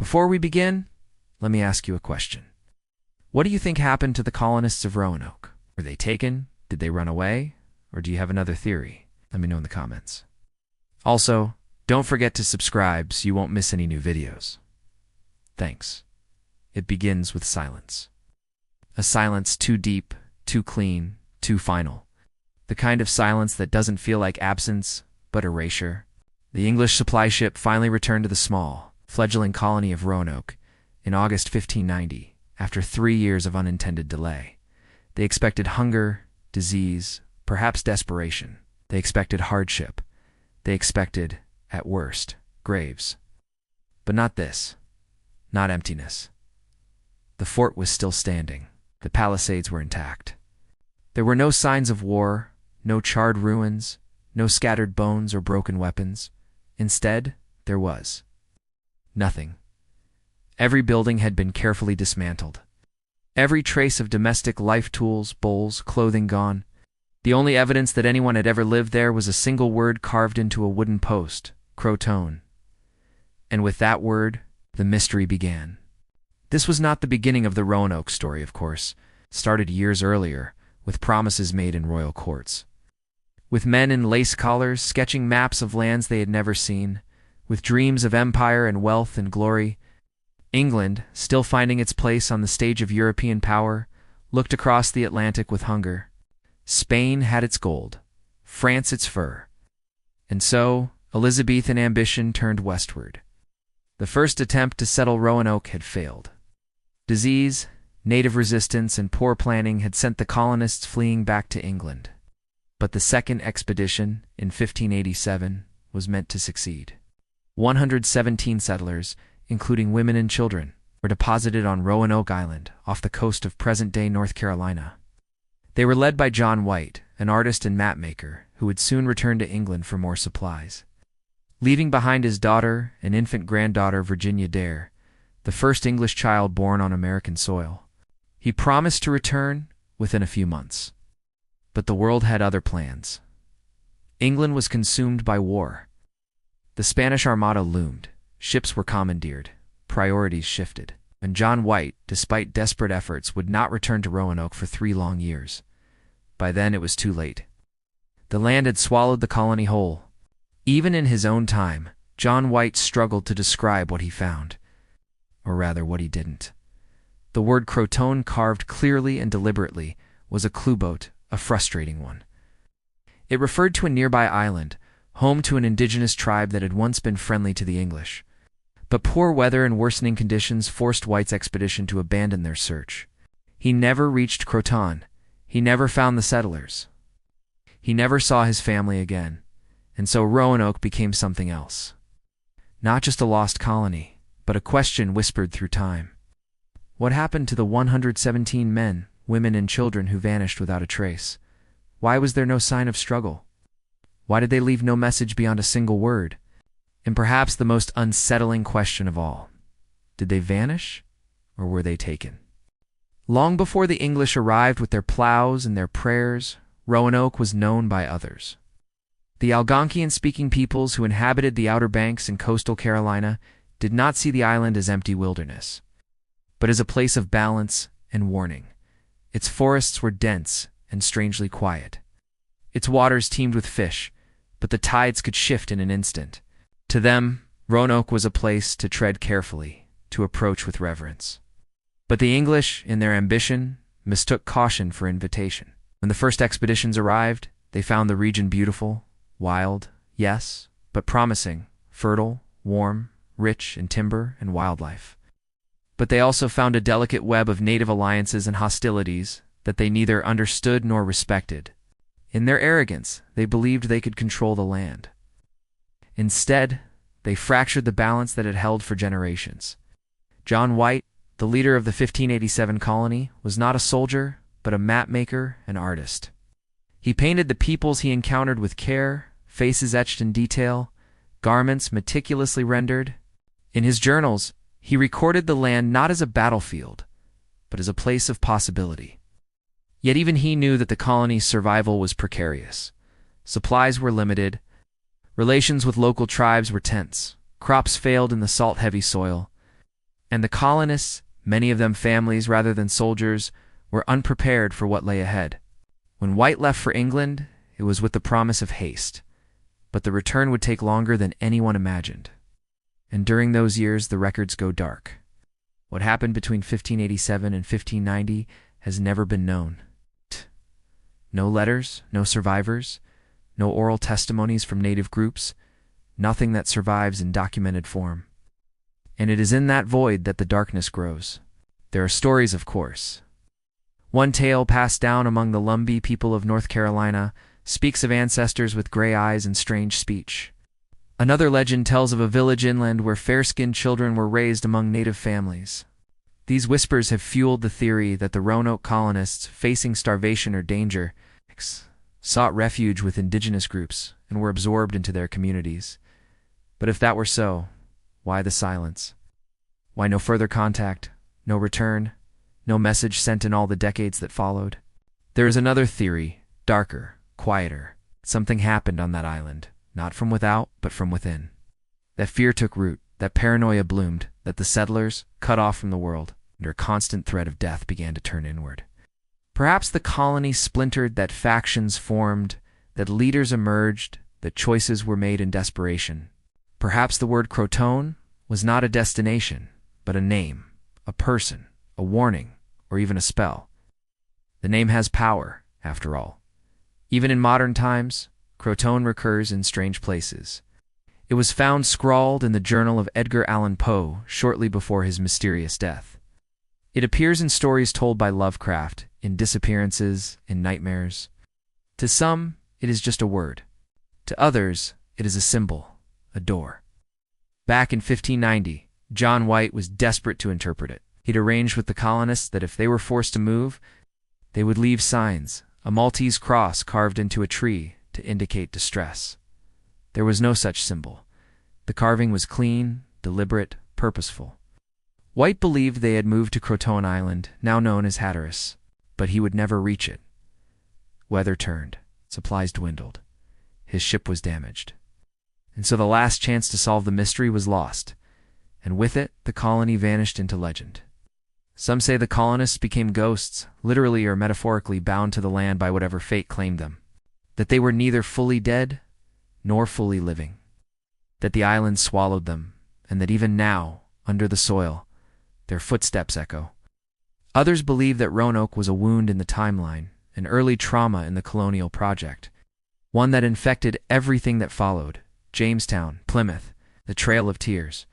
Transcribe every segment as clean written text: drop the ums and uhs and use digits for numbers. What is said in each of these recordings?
Before we begin, let me ask you a question. What do you think happened to the colonists of Roanoke? Were they taken? Did they run away? Or do you have another theory? Let me know in the comments. Also, don't forget to subscribe so you won't miss any new videos. Thanks. It begins with silence. A silence too deep, too clean, too final. The kind of silence that doesn't feel like absence, but erasure. The English supply ship finally returned to the small, fledgling colony of Roanoke in August 1590, after 3 years of unintended delay. They expected hunger, disease, perhaps desperation. They expected hardship. They expected, at worst, graves. But not this. Not emptiness. The fort was still standing. The palisades were intact. There were no signs of war, no charred ruins, no scattered bones or broken weapons. Instead, there was nothing. Every building had been carefully dismantled. Every trace of domestic life tools, bowls, clothing gone. The only evidence that anyone had ever lived there was a single word carved into a wooden post, CROATOAN. And with that word, the mystery began. This was not the beginning of the Roanoke story, of course. It started years earlier, with promises made in royal courts. With men in lace collars sketching maps of lands they had never seen, with dreams of empire and wealth and glory, England, still finding its place on the stage of European power, looked across the Atlantic with hunger. Spain had its gold, France its fur. And so, Elizabethan ambition turned westward. The first attempt to settle Roanoke had failed. Disease, native resistance, and poor planning had sent the colonists fleeing back to England. But the second expedition, in 1587, was meant to succeed. 117 settlers, including women and children, were deposited on Roanoke Island, off the coast of present-day North Carolina. They were led by John White, an artist and mapmaker, who would soon return to England for more supplies. Leaving behind his daughter and infant granddaughter Virginia Dare, the first English child born on American soil, he promised to return within a few months. But the world had other plans. England was consumed by war. The Spanish Armada loomed, ships were commandeered, priorities shifted, and John White, despite desperate efforts, would not return to Roanoke for 3 long years. By then it was too late. The land had swallowed the colony whole. Even in his own time, John White struggled to describe what he found. Or rather, what he didn't. The word CROATOAN, carved clearly and deliberately, was a clueboat, a frustrating one. It referred to a nearby island, home to an indigenous tribe that had once been friendly to the English. But poor weather and worsening conditions forced White's expedition to abandon their search. He never reached CROATOAN. He never found the settlers. He never saw his family again. And so Roanoke became something else. Not just a lost colony, but a question whispered through time. What happened to the 117 men, women, and children who vanished without a trace? Why was there no sign of struggle? Why did they leave no message beyond a single word? And perhaps the most unsettling question of all, did they vanish, or were they taken? Long before the English arrived with their plows and their prayers, Roanoke was known by others. The Algonquian-speaking peoples who inhabited the Outer Banks in coastal Carolina did not see the island as empty wilderness, but as a place of balance and warning. Its forests were dense and strangely quiet. Its waters teemed with fish, but the tides could shift in an instant. To them, Roanoke was a place to tread carefully, to approach with reverence. But the English, in their ambition, mistook caution for invitation. When the first expeditions arrived, they found the region beautiful, wild, yes, but promising, fertile, warm, rich in timber and wildlife. But they also found a delicate web of native alliances and hostilities that they neither understood nor respected. In their arrogance, they believed they could control the land. Instead, they fractured the balance that had held for generations. John White, the leader of the 1587 colony, was not a soldier, but a mapmaker and artist. He painted the peoples he encountered with care, faces etched in detail, garments meticulously rendered. In his journals, he recorded the land not as a battlefield, but as a place of possibility. Yet even he knew that the colony's survival was precarious. Supplies were limited, relations with local tribes were tense, crops failed in the salt-heavy soil, And the colonists, many of them families rather than soldiers, were unprepared for what lay ahead. When White left for England, it was with the promise of haste, but the return would take longer than anyone imagined. And during those years, the records go dark. What happened between 1587 and 1590 has never been known. No letters, no survivors, no oral testimonies from native groups, nothing that survives in documented form. And it is in that void that the darkness grows. There are stories, of course. One tale passed down among the Lumbee people of North Carolina speaks of ancestors with gray eyes and strange speech. Another legend tells of a village inland where fair-skinned children were raised among native families. These whispers have fueled the theory that the Roanoke colonists, facing starvation or danger, sought refuge with indigenous groups and were absorbed into their communities. But if that were so, why the silence? Why no further contact, no return, no message sent in all the decades that followed? There is another theory, darker, quieter. Something happened on that island, not from without, but from within. That fear took root, that paranoia bloomed, that the settlers, cut off from the world, under constant threat of death, began to turn inward. Perhaps the colony splintered, that factions formed, that leaders emerged, that choices were made in desperation. Perhaps the word CROATOAN was not a destination, but a name, a person, a warning, or even a spell. The name has power, after all. Even in modern times, CROATOAN recurs in strange places. It was found scrawled in the journal of Edgar Allan Poe shortly before his mysterious death. It appears in stories told by Lovecraft, in disappearances, in nightmares. To some, it is just a word. To others, it is a symbol, a door. Back in 1590, John White was desperate to interpret it. He'd arranged with the colonists that if they were forced to move, they would leave signs, a Maltese cross carved into a tree to indicate distress. There was no such symbol. The carving was clean, deliberate, purposeful. White believed they had moved to CROATOAN Island, now known as Hatteras, but he would never reach it. Weather turned, supplies dwindled. His ship was damaged. And so the last chance to solve the mystery was lost, and with it, the colony vanished into legend. Some say the colonists became ghosts, literally or metaphorically bound to the land by whatever fate claimed them. That they were neither fully dead nor fully living. That the island swallowed them, and that even now, under the soil, their footsteps echo. Others believe that Roanoke was a wound in the timeline, an early trauma in the colonial project, one that infected everything that followed: Jamestown, Plymouth, the Trail of Tears.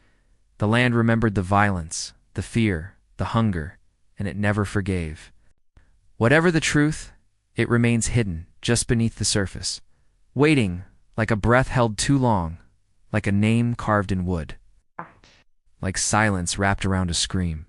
The land remembered the violence, the fear, the hunger, and it never forgave. Whatever the truth, it remains hidden just beneath the surface, waiting like a breath held too long, like a name carved in wood, like silence wrapped around a scream.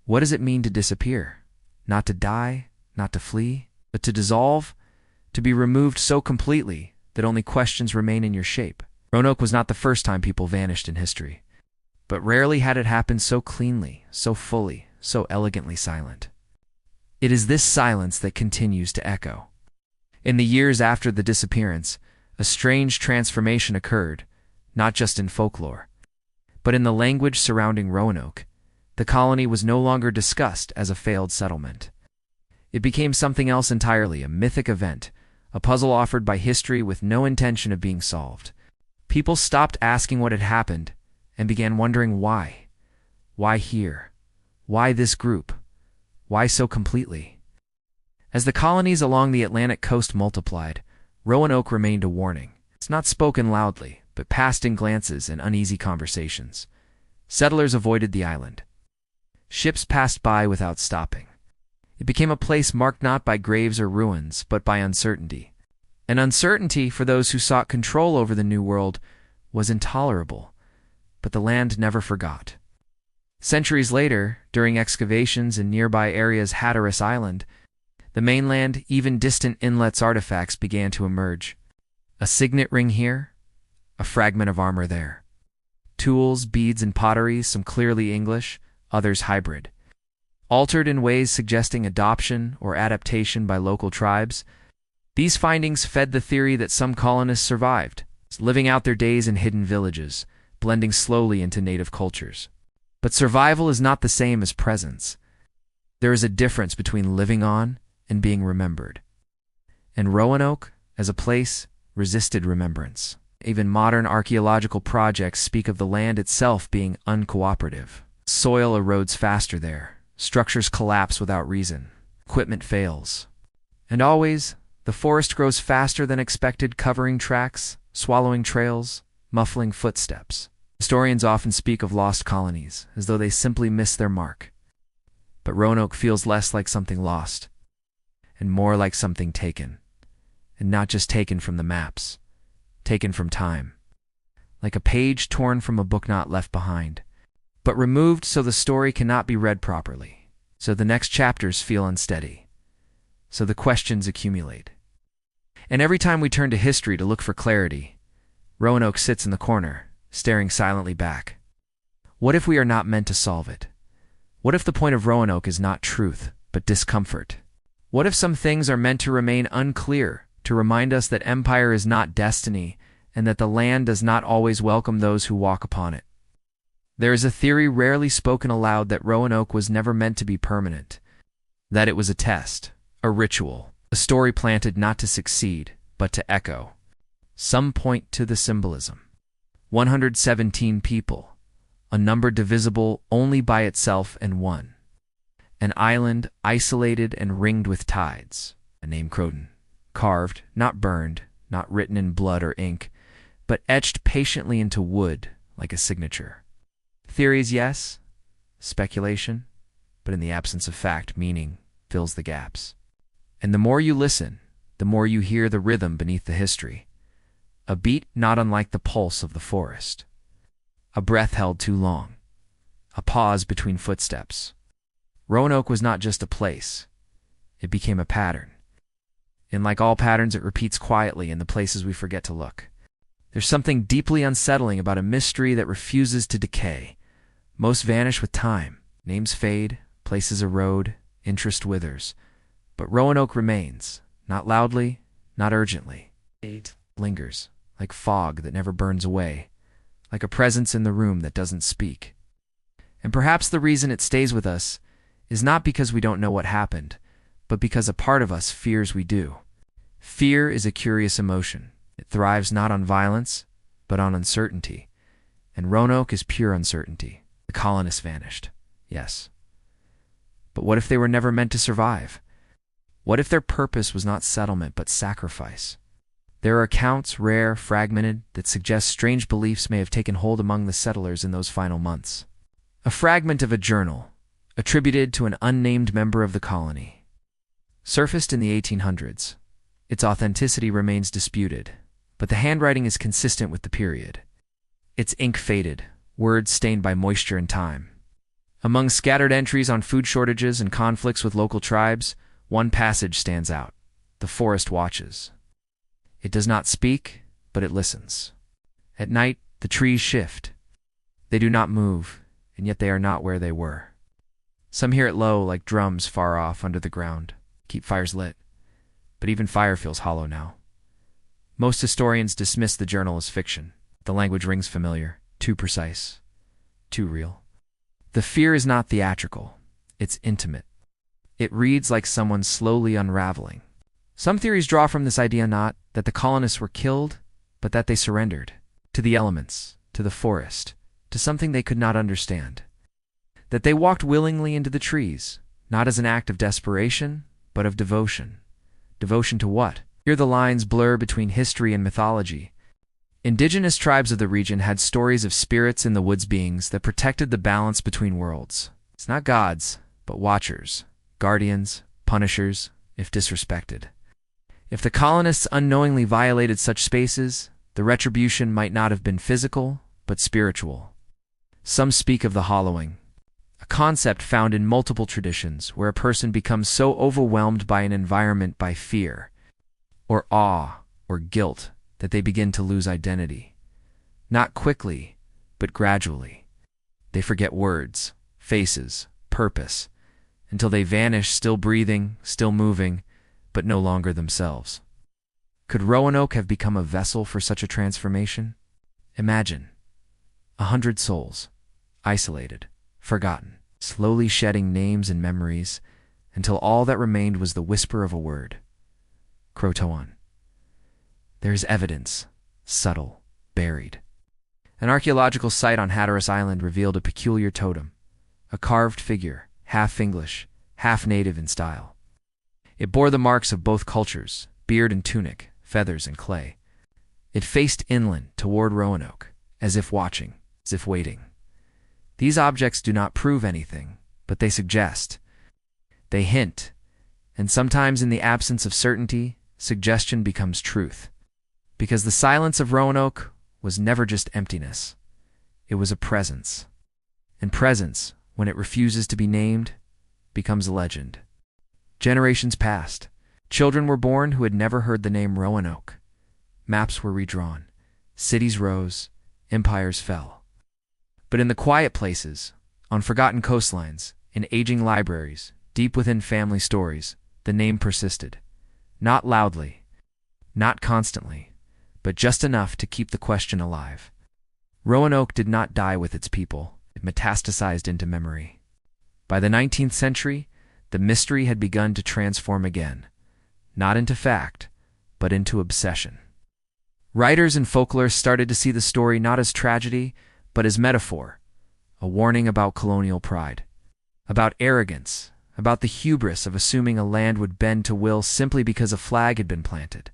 What does it mean to disappear? not to die, not to flee, but to dissolve, to be removed so completely that only questions remain in your shape. Roanoke was not the first time people vanished in history, but rarely had it happened so cleanly, so fully, so elegantly silent. It is this silence that continues to echo. In the years after the disappearance, a strange transformation occurred, not just in folklore, but in the language surrounding Roanoke. The colony was no longer discussed as a failed settlement. It became something else entirely, a mythic event, a puzzle offered by history with no intention of being solved. People stopped asking what had happened and began wondering why. Why here? Why this group? Why so completely? As the colonies along the Atlantic coast multiplied, Roanoke remained a warning. It's not spoken loudly, but passed in glances and uneasy conversations. Settlers avoided the island. Ships passed by without stopping. It became a place marked not by graves or ruins, but by uncertainty. An uncertainty for those who sought control over the New World was intolerable, but the land never forgot. Centuries later, during excavations in nearby areas Hatteras Island, the mainland, even distant inlets artifacts began to emerge. A signet ring here, a fragment of armor there. Tools, beads, and pottery, some clearly English, others hybrid. Altered in ways suggesting adoption or adaptation by local tribes, these findings fed the theory that some colonists survived, living out their days in hidden villages, blending slowly into native cultures. But survival is not the same as presence. There is a difference between living on and being remembered. And Roanoke, as a place, resisted remembrance. Even modern archaeological projects speak of the land itself being uncooperative. Soil erodes faster there. Structures collapse without reason. Equipment fails. And always, the forest grows faster than expected, covering tracks, swallowing trails, muffling footsteps. Historians often speak of lost colonies, as though they simply missed their mark. But Roanoke feels less like something lost, and more like something taken. And not just taken from the maps, taken from time. Like a page torn from a book not left behind, but removed so the story cannot be read properly. So the next chapters feel unsteady. So the questions accumulate. And every time we turn to history to look for clarity, Roanoke sits in the corner, staring silently back. What if we are not meant to solve it? What if the point of Roanoke is not truth, but discomfort? What if some things are meant to remain unclear, to remind us that empire is not destiny, and that the land does not always welcome those who walk upon it? There is a theory rarely spoken aloud that Roanoke was never meant to be permanent, that it was a test, a ritual, a story planted not to succeed, but to echo. Some point to the symbolism. 117 people, a number divisible only by itself and one. An island isolated and ringed with tides, a name CROATOAN, carved, not burned, not written in blood or ink, but etched patiently into wood like a signature. Theories, yes. Speculation, but in the absence of fact, meaning fills the gaps. And the more you listen, the more you hear the rhythm beneath the history. A beat not unlike the pulse of the forest. A breath held too long. A pause between footsteps. Roanoke was not just a place. It became a pattern. And like all patterns, it repeats quietly in the places we forget to look. There's something deeply unsettling about a mystery that refuses to decay. Most vanish with time. Names fade, places erode, interest withers. But Roanoke remains, not loudly, not urgently. It lingers, like fog that never burns away, like a presence in the room that doesn't speak. And perhaps the reason it stays with us is not because we don't know what happened, but because a part of us fears we do. Fear is a curious emotion. It thrives not on violence, but on uncertainty. And Roanoke is pure uncertainty. The colonists vanished, yes. But what if they were never meant to survive? What if their purpose was not settlement, but sacrifice? There are accounts, rare, fragmented, that suggest strange beliefs may have taken hold among the settlers in those final months. A fragment of a journal, attributed to an unnamed member of the colony, surfaced in the 1800s. Its authenticity remains disputed, but the handwriting is consistent with the period. Its ink faded, words stained by moisture and time. Among scattered entries on food shortages and conflicts with local tribes, one passage stands out. The forest watches. It does not speak, but it listens. At night, the trees shift. They do not move, and yet they are not where they were. Some hear it low, like drums far off under the ground, keep fires lit. But even fire feels hollow now. Most historians dismiss the journal as fiction. The language rings familiar, too precise, too real. The fear is not theatrical, it's intimate. It reads like someone slowly unraveling. Some theories draw from this idea not that the colonists were killed, but that they surrendered to the elements, to the forest, to something they could not understand. That they walked willingly into the trees, not as an act of desperation, but of devotion. Devotion to what? Here the lines blur between history and mythology. Indigenous tribes of the region had stories of spirits in the woods beings that protected the balance between worlds. It's not gods, but watchers, guardians, punishers, if disrespected. If the colonists unknowingly violated such spaces, the retribution might not have been physical, but spiritual. Some speak of the hollowing, a concept found in multiple traditions where a person becomes so overwhelmed by an environment by fear, or awe, or guilt, that they begin to lose identity. Not quickly, but gradually. They forget words, faces, purpose, until they vanish still breathing, still moving, but no longer themselves. Could Roanoke have become a vessel for such a transformation? Imagine 100 souls, isolated, forgotten, slowly shedding names and memories, until all that remained was the whisper of a word. CROATOAN. There is evidence, subtle, buried. An archaeological site on Hatteras Island revealed a peculiar totem, a carved figure, half English, half native in style. It bore the marks of both cultures, beard and tunic, feathers and clay. It faced inland toward Roanoke, as if watching, as if waiting. These objects do not prove anything, but they suggest. They hint, and sometimes in the absence of certainty, suggestion becomes truth. Because the silence of Roanoke was never just emptiness. It was a presence. And presence, when it refuses to be named, becomes a legend. Generations passed. Children were born who had never heard the name Roanoke. Maps were redrawn. Cities rose. Empires fell. But in the quiet places, on forgotten coastlines, in aging libraries, deep within family stories, the name persisted. Not loudly, not constantly, but just enough to keep the question alive. Roanoke did not die with its people. It metastasized into memory. By the 19th century, the mystery had begun to transform again, not into fact, but into obsession. Writers and folklorists started to see the story not as tragedy, but as metaphor, a warning about colonial pride, about arrogance, about the hubris of assuming a land would bend to will simply because a flag had been planted.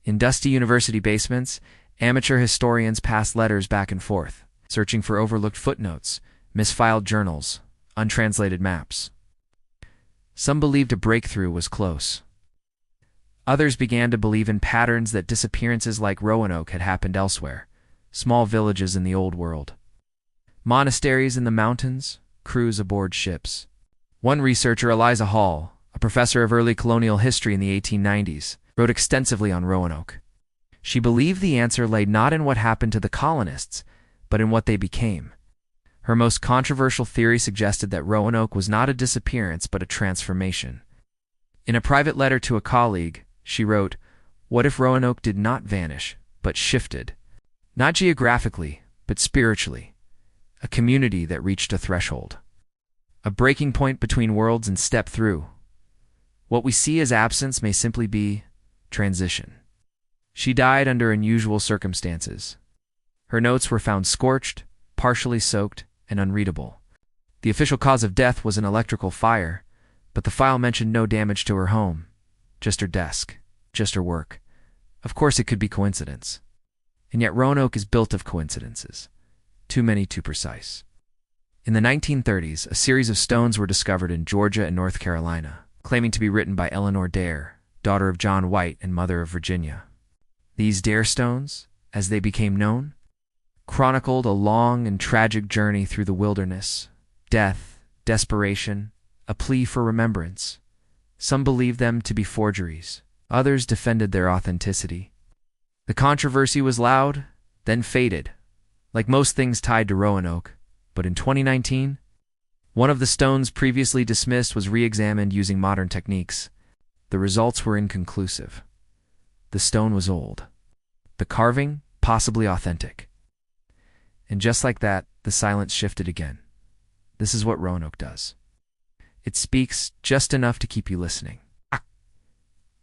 In dusty university basements, amateur historians passed letters back and forth, searching for overlooked footnotes, misfiled journals, untranslated maps. Some believed a breakthrough was close. Others began to believe in patterns that disappearances like Roanoke had happened elsewhere, small villages in the Old World. Monasteries in the mountains, crews aboard ships. One researcher, Eliza Hall, a professor of early colonial history in the 1890s, wrote extensively on Roanoke. She believed the answer lay not in what happened to the colonists, but in what they became. Her most controversial theory suggested that Roanoke was not a disappearance but a transformation. In a private letter to a colleague, she wrote, "What if Roanoke did not vanish, but shifted? Not geographically, but spiritually. A community that reached a threshold. A breaking point between worlds and stepped through. What we see as absence may simply be transition." She died under unusual circumstances. Her notes were found scorched, partially soaked, and unreadable. The official cause of death was an electrical fire, but the file mentioned no damage to her home, just her desk, just her work. Of course it could be coincidence. And yet Roanoke is built of coincidences. Too many too precise. In the 1930s, a series of stones were discovered in Georgia and North Carolina, claiming to be written by Eleanor Dare, daughter of John White and mother of Virginia. These Dare stones, as they became known, chronicled a long and tragic journey through the wilderness, death, desperation, a plea for remembrance. Some believed them to be forgeries. Others defended their authenticity. The controversy was loud, then faded, like most things tied to Roanoke. But in 2019, one of the stones previously dismissed was re-examined using modern techniques. The results were inconclusive. The stone was old. The carving, possibly authentic. And just like that, the silence shifted again. This is what Roanoke does. It speaks just enough to keep you listening.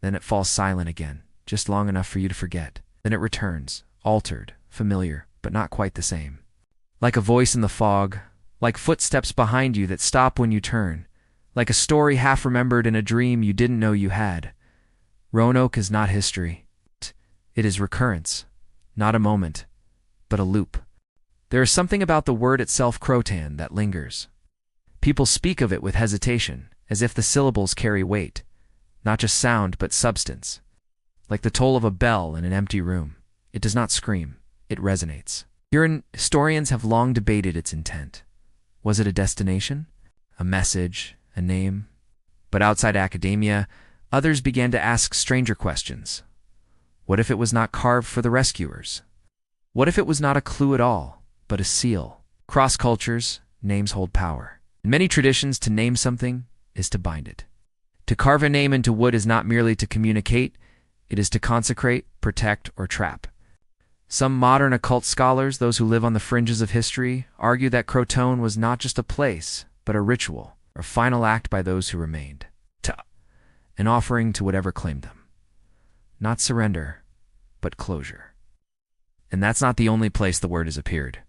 Then it falls silent again, just long enough for you to forget. Then it returns, altered, familiar, but not quite the same. Like a voice in the fog, like footsteps behind you that stop when you turn, like a story half remembered in a dream you didn't know you had. Roanoke is not history. It is recurrence, not a moment, but a loop. There is something about the word itself, CROATOAN, that lingers. People speak of it with hesitation, as if the syllables carry weight, not just sound but substance. Like the toll of a bell in an empty room. It does not scream, it resonates. Historians have long debated its intent. Was it a destination? A message? A name? But outside academia, others began to ask stranger questions. What if it was not carved for the rescuers? What if it was not a clue at all, but a seal? Cross cultures, names hold power. In many traditions, to name something is to bind it. To carve a name into wood is not merely to communicate, it is to consecrate, protect, or trap. Some modern occult scholars, those who live on the fringes of history, argue that CROATOAN was not just a place, but a ritual, or final act by those who remained. An offering to whatever claimed them. Not surrender, but closure. And that's not the only place the word has appeared.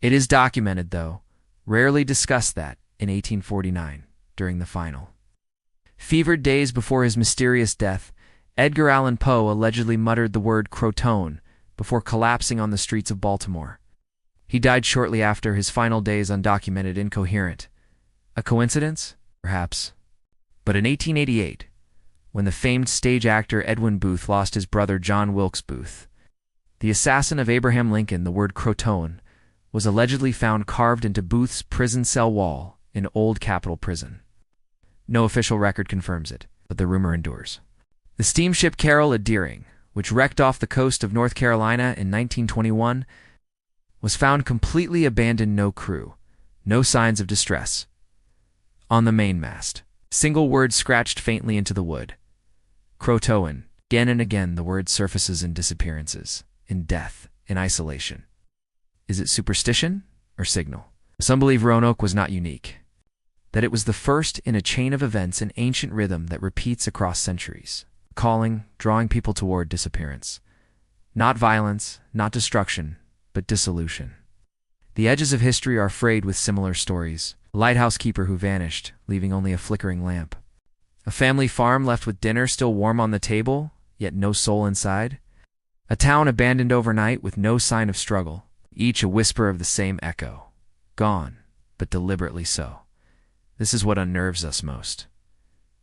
It is documented, though, rarely discussed, that in 1849, during the final fevered days before his mysterious death, Edgar Allan Poe allegedly muttered the word CROATOAN before collapsing on the streets of Baltimore. He died shortly after, his final days undocumented, incoherent. A coincidence? Perhaps. But in 1888, when the famed stage actor Edwin Booth lost his brother John Wilkes Booth, the assassin of Abraham Lincoln, the word CROATOAN was allegedly found carved into Booth's prison cell wall in Old Capitol Prison. No official record confirms it, but the rumor endures. The steamship Carroll at Deering, which wrecked off the coast of North Carolina in 1921, was found completely abandoned, no crew, no signs of distress. On the mainmast, single word scratched faintly into the wood. CROATOAN. Again and again the word surfaces in disappearances, in death, in isolation. Is it superstition or signal? Some believe Roanoke was not unique, that it was the first in a chain of events, an ancient rhythm that repeats across centuries, calling, drawing people toward disappearance. Not violence, not destruction, but dissolution. The edges of history are frayed with similar stories. A lighthouse keeper who vanished, leaving only a flickering lamp. A family farm left with dinner still warm on the table, yet no soul inside. A town abandoned overnight with no sign of struggle, each a whisper of the same echo. Gone, but deliberately so. This is what unnerves us most.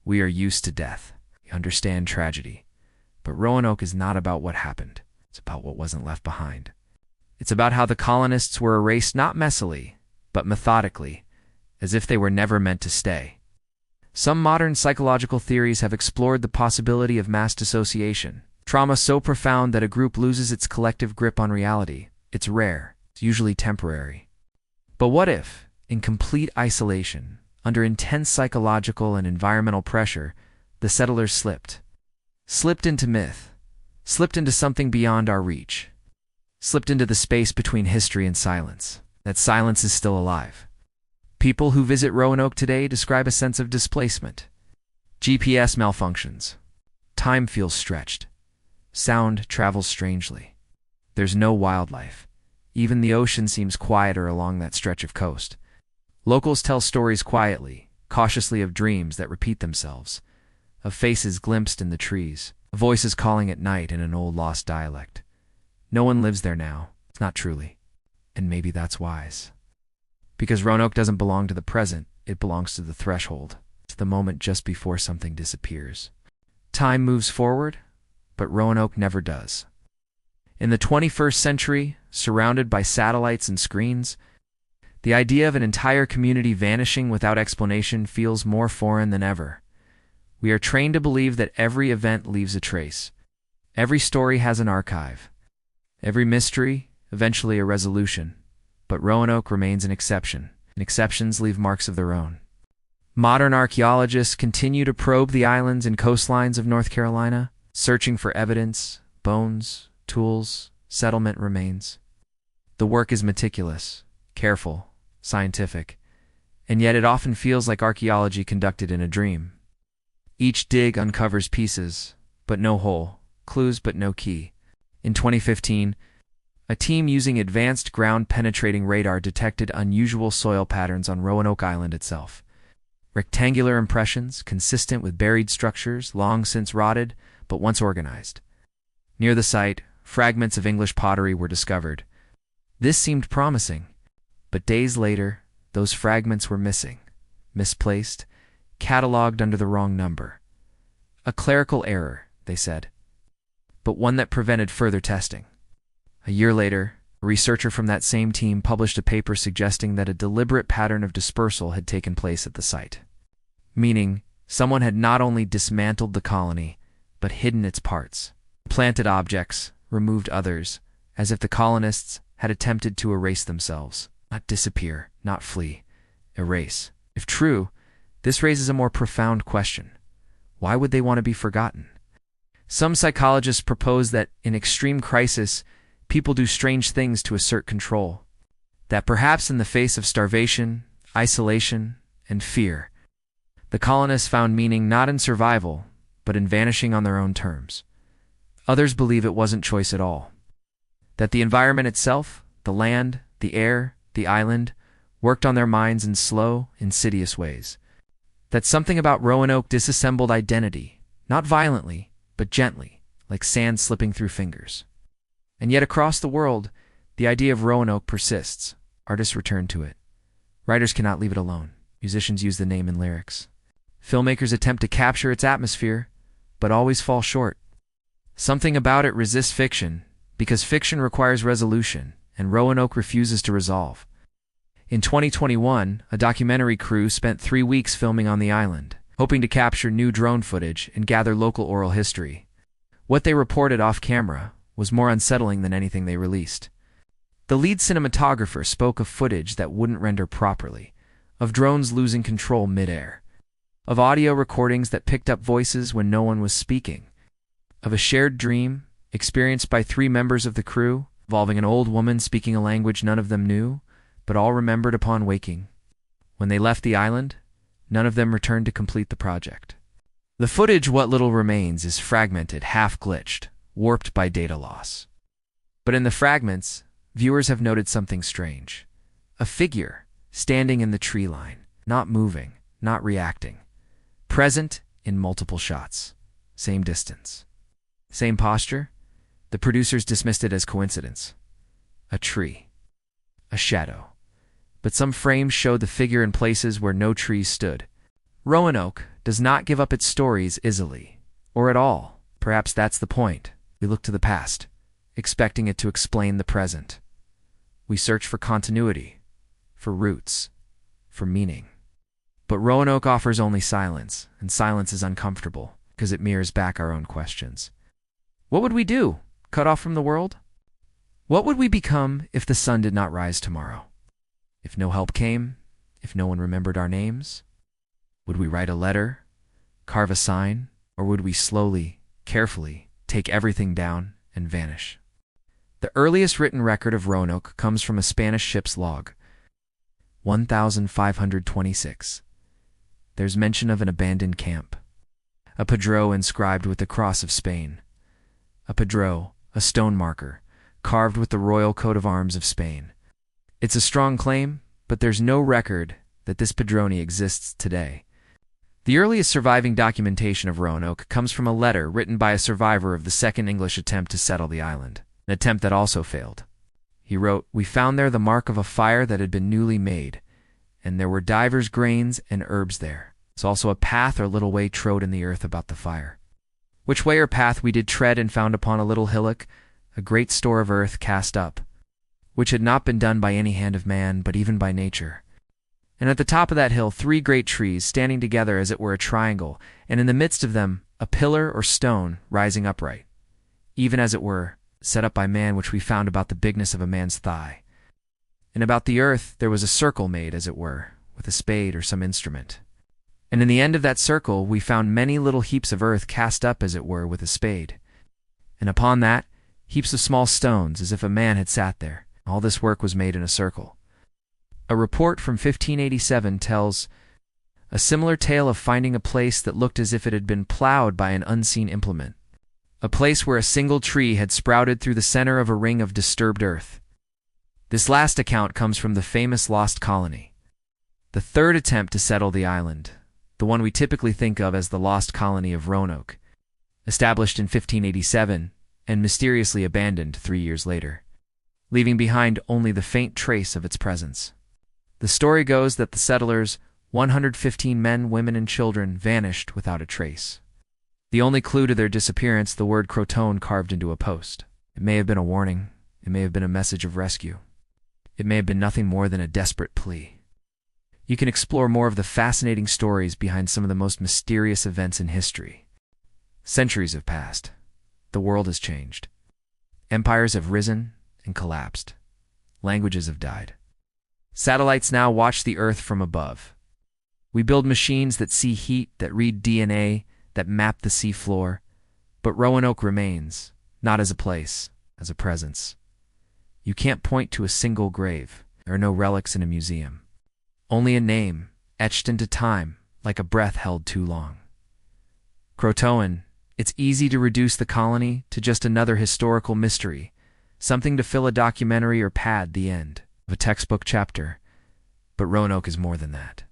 We are used to death. We understand tragedy. But Roanoke is not about what happened. It's about what wasn't left behind. It's about how the colonists were erased not messily, but methodically, as if they were never meant to stay. Some modern psychological theories have explored the possibility of mass dissociation, trauma so profound that a group loses its collective grip on reality. It's rare, it's usually temporary. But what if, in complete isolation, under intense psychological and environmental pressure, the settlers slipped into myth, slipped into something beyond our reach, slipped into the space between history and silence? That silence is still alive. People who visit Roanoke today describe a sense of displacement. GPS malfunctions. Time feels stretched. Sound travels strangely. There's no wildlife. Even the ocean seems quieter along that stretch of coast. Locals tell stories quietly, cautiously, of dreams that repeat themselves, of faces glimpsed in the trees, voices calling at night in an old lost dialect. No one lives there now, not truly, and maybe that's wise. Because Roanoke doesn't belong to the present, it belongs to the threshold, to the moment just before something disappears. Time moves forward, but Roanoke never does. In the 21st century, surrounded by satellites and screens, The idea of an entire community vanishing without explanation feels more foreign than ever. We are trained to believe that every event leaves a trace. Every story has an archive. Every mystery, eventually a resolution. But Roanoke remains an exception, and exceptions leave marks of their own. Modern archaeologists continue to probe the islands and coastlines of North Carolina, searching for evidence, bones, tools, settlement remains. The work is meticulous, careful, scientific, and yet it often feels like archaeology conducted in a dream. Each dig uncovers pieces, but no whole, clues but no key. In 2015, a team using advanced ground-penetrating radar detected unusual soil patterns on Roanoke Island itself. Rectangular impressions, consistent with buried structures long since rotted, but once organized. Near the site, fragments of English pottery were discovered. This seemed promising, but days later, those fragments were missing, misplaced, cataloged under the wrong number. A clerical error, they said, but one that prevented further testing. A year later, a researcher from that same team published a paper suggesting that a deliberate pattern of dispersal had taken place at the site. Meaning, someone had not only dismantled the colony, but hidden its parts, planted objects, removed others, as if the colonists had attempted to erase themselves. Not disappear, not flee, erase. If true, this raises a more profound question. Why would they want to be forgotten? Some psychologists propose that in extreme crisis, people do strange things to assert control. That perhaps in the face of starvation, isolation, and fear, the colonists found meaning not in survival, but in vanishing on their own terms. Others believe it wasn't choice at all. That the environment itself, the land, the air, the island, worked on their minds in slow, insidious ways. That something about Roanoke disassembled identity, not violently, but gently, like sand slipping through fingers. And yet across the world, the idea of Roanoke persists. Artists return to it. Writers cannot leave it alone. Musicians use the name in lyrics. Filmmakers attempt to capture its atmosphere, but always fall short. Something about it resists fiction, because fiction requires resolution, and Roanoke refuses to resolve. In 2021, a documentary crew spent 3 weeks filming on the island, hoping to capture new drone footage and gather local oral history. What they reported off-camera was more unsettling than anything they released. The lead cinematographer spoke of footage that wouldn't render properly, of drones losing control mid-air, of audio recordings that picked up voices when no one was speaking, of a shared dream experienced by 3 members of the crew, involving an old woman speaking a language none of them knew, but all remembered upon waking. When they left the island, none of them returned to complete the project. The footage, what little remains, is fragmented, half-glitched, warped by data loss. But in the fragments, viewers have noted something strange. A figure, standing in the tree line, not moving, not reacting. Present in multiple shots. Same distance. Same posture. The producers dismissed it as coincidence. A tree. A shadow. But some frames showed the figure in places where no trees stood. Roanoke does not give up its stories easily, or at all. Perhaps that's the point. We look to the past, expecting it to explain the present. We search for continuity, for roots, for meaning. But Roanoke offers only silence, and silence is uncomfortable because it mirrors back our own questions. What would we do? Cut off from the world? What would we become if the sun did not rise tomorrow? If no help came? If no one remembered our names? Would we write a letter, carve a sign, or would we slowly, carefully, take everything down and vanish? The earliest written record of Roanoke comes from a Spanish ship's log, 1526. There's mention of an abandoned camp, a padrone inscribed with the cross of Spain. A padrone, a stone marker, carved with the royal coat of arms of Spain. It's a strong claim, but there's no record that this padrone exists today. The earliest surviving documentation of Roanoke comes from a letter written by a survivor of the second English attempt to settle the island, an attempt that also failed. He wrote, "We found there the mark of a fire that had been newly made, and there were divers grains and herbs there. It's also a path or little way trode in the earth about the fire. Which way or path we did tread and found upon a little hillock, a great store of earth cast up, which had not been done by any hand of man, but even by nature. And at the top of that hill 3 great trees, standing together as it were a triangle, and in the midst of them a pillar or stone rising upright, even as it were set up by man, which we found about the bigness of a man's thigh. And about the earth there was a circle made, as it were, with a spade or some instrument. And in the end of that circle we found many little heaps of earth cast up, as it were, with a spade. And upon that heaps of small stones, as if a man had sat there. All this work was made in a circle. A report from 1587 tells a similar tale of finding a place that looked as if it had been plowed by an unseen implement, a place where a single tree had sprouted through the center of a ring of disturbed earth. This last account comes from the famous Lost Colony, the 3rd attempt to settle the island, the one we typically think of as the Lost Colony of Roanoke, established in 1587 and mysteriously abandoned 3 years later, leaving behind only the faint trace of its presence. The story goes that the settlers, 115 men, women, and children, vanished without a trace. The only clue to their disappearance, the word CROATOAN carved into a post. It may have been a warning. It may have been a message of rescue. It may have been nothing more than a desperate plea. You can explore more of the fascinating stories behind some of the most mysterious events in history. Centuries have passed. The world has changed. Empires have risen and collapsed. Languages have died. Satellites now watch the Earth from above. We build machines that see heat, that read DNA, that map the sea floor. But Roanoke remains, not as a place, as a presence. You can't point to a single grave. There are no relics in a museum. Only a name, etched into time, like a breath held too long. CROATOAN. It's easy to reduce the colony to just another historical mystery, something to fill a documentary or pad the end of a textbook chapter. But Roanoke is more than that.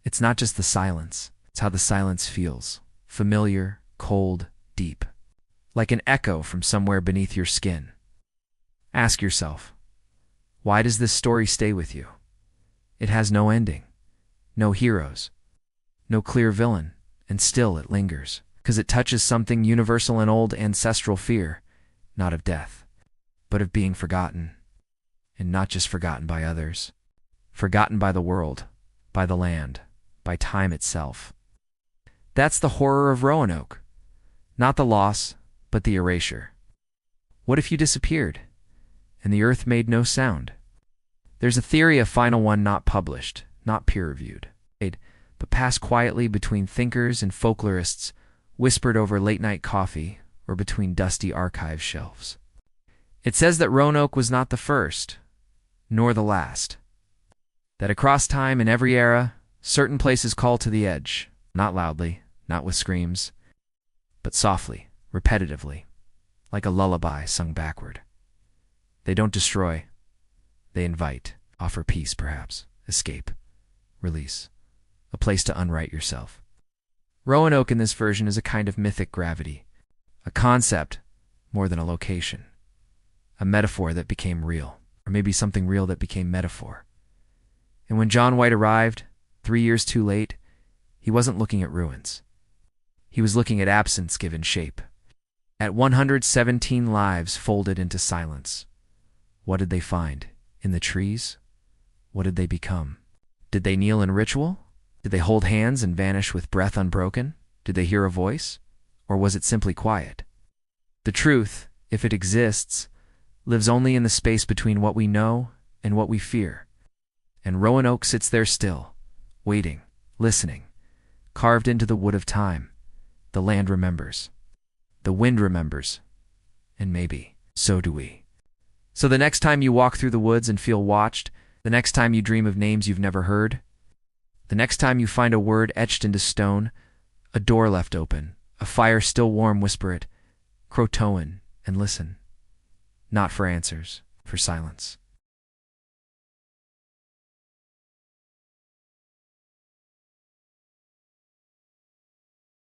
It's not just the silence, it's how the silence feels. Familiar, cold, deep. Like an echo from somewhere beneath your skin. Ask yourself, why does this story stay with you? It has no ending, no heroes, no clear villain, and still it lingers, because it touches something universal and old ancestral fear, not of death, but of being forgotten. And not just forgotten by others, forgotten by the world, by the land, by time itself. That's the horror of Roanoke. Not the loss, but the erasure. What if you disappeared, and the earth made no sound? There's a theory, a final one not published, not peer-reviewed, but passed quietly between thinkers and folklorists, whispered over late-night coffee, or between dusty archive shelves. It says that Roanoke was not the first, nor the last. That across time, in every era, certain places call to the edge, not loudly, not with screams, but softly, repetitively, like a lullaby sung backward. They don't destroy. They invite, offer peace perhaps, escape, release, a place to unwrite yourself. Roanoke in this version is a kind of mythic gravity, a concept more than a location, a metaphor that became real, or maybe something real that became metaphor. And when John White arrived, 3 years too late, he wasn't looking at ruins. He was looking at absence given shape, at 117 lives folded into silence. What did they find? In the trees? What did they become? Did they kneel in ritual? Did they hold hands and vanish with breath unbroken? Did they hear a voice? Or was it simply quiet? The truth, if it exists, lives only in the space between what we know and what we fear. And Roanoke sits there still, waiting, listening, carved into the wood of time. The land remembers. The wind remembers. And maybe, so do we. So the next time you walk through the woods and feel watched, the next time you dream of names you've never heard, the next time you find a word etched into stone, a door left open, a fire still warm, whisper it, CROATOAN, and listen. Not for answers, for silence.